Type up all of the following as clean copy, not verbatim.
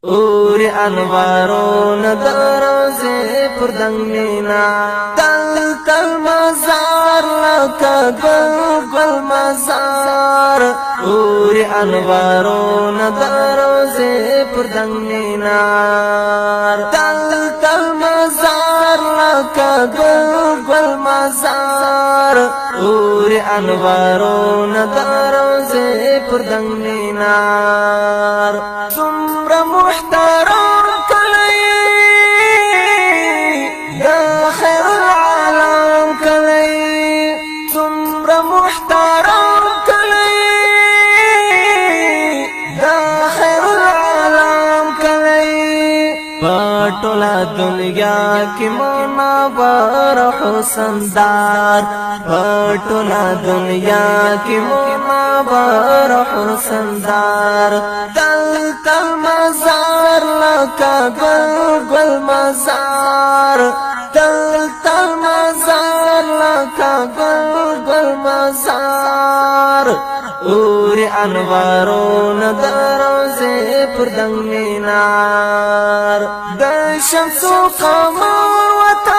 اوری انوارون دروزه پر دنگ مینا تل تل مزار لکا گل گل مزار اوری انوارون دروزه پر دنگ مینا تل تل مزار لکا گل گل مزار اوری انوارون دروزه پر دنگ مینا محترم کلی دا خیر العالم کلی تمر محترم کلی دا خیر العالم کلی پټولا دنیا کی منور حسن دار پټولا دنیا کی منور حسن دار تل تل مزار لکا گل گل مزار تل تل مزار لکا گل گل مزار اوری انوارون دروزه پر دنگ مینار د شمس و قمر وطن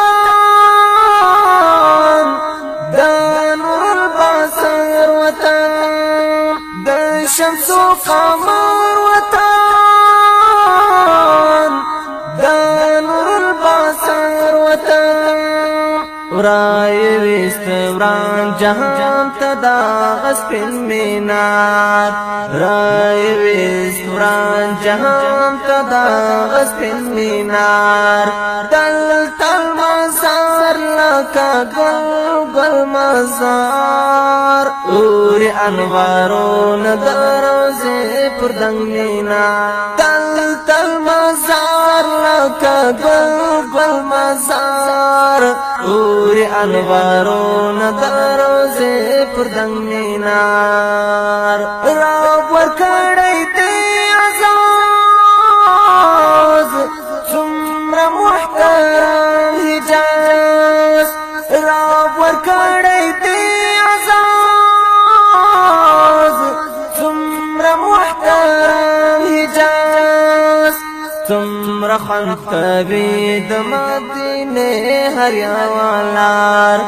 د نور البصر وطن د شمس و قمر وطن ورای وست وران جهان تدا غسپن مینار رای وست وران جهان تدا غسپن مینار تل تل مزار لکا گل گل مزار اوری انوارون دروزه پر دنگ مینار تل تل مزار لکا گل گل مزار اوری انوارون دروزه پر دنگ مینار راب ورکڑی دی عزاز سمر محترم حجاز راب ورکڑی دی عزاز سمر محترم حجاز سمر خنقبی دمدینه هر یوالار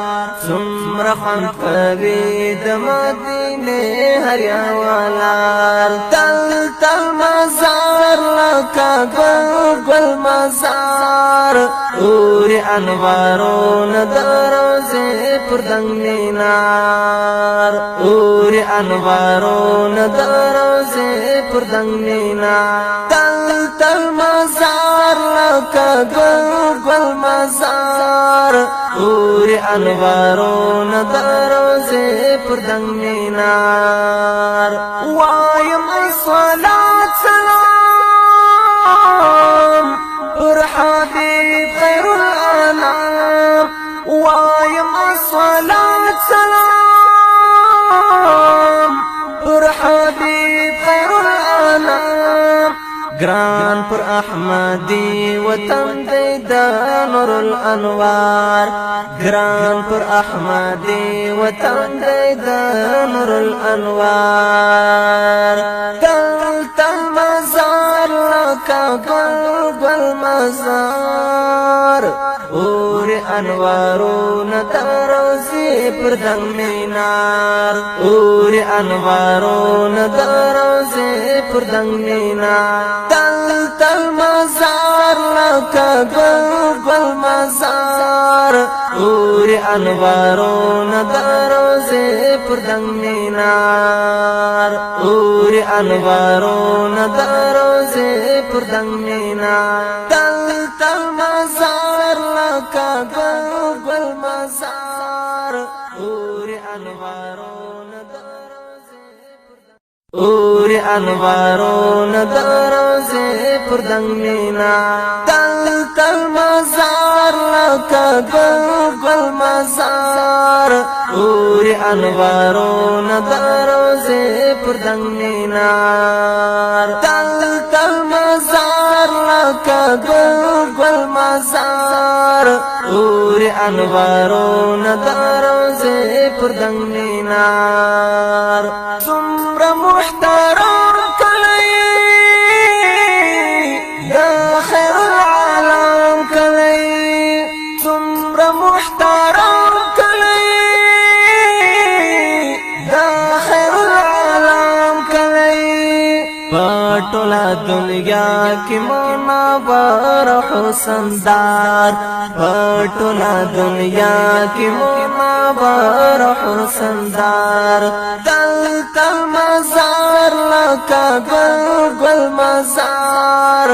سمر خنقبی دمدینه هر یوالار تل تل مزار لکا گل گل مزار اوری انوارون دروزه پر دنگ مینار اوری انوارون دروزه پر دنگ مینار تل تل مزار لکا گل گل مزار اوری انوارون دروزه پر دنگ مینار وایم الصلاة سلام پر حبیب خیر الانام وایم الصلاة سلام پر حبیب خیر الانام گران پر احمدی وطن دیدا نور الانوار گران پر احمدی وطن دیدا نور الانوار تل تل مزار لکا گل گل مزار اوری انوارون دروزی پر دنگ مینار اوری انوارون دروزی پر دنگ مینار تل تل مزار لکا گل گل مزار اوری انوارون دروزی پر دنگ مینار اوری انوارون دروزی پر دنگ مینار تل تل مزار لکا گل گل مزار اوری انوارون اوری انوارون دروزه پر دنگ مینار تل تل مزار لکا گل گل مزار اوری انوارون دروزه پر دنگ مینار تل تل مزار لکا گل گل مزار اوری انوارون دروزه پر دنگ مینار محترم کلی ټولا دنیا کی منور حسن دار ټولا دنیا کی منور حسن دار دلتا مزار لکا گل گل مزار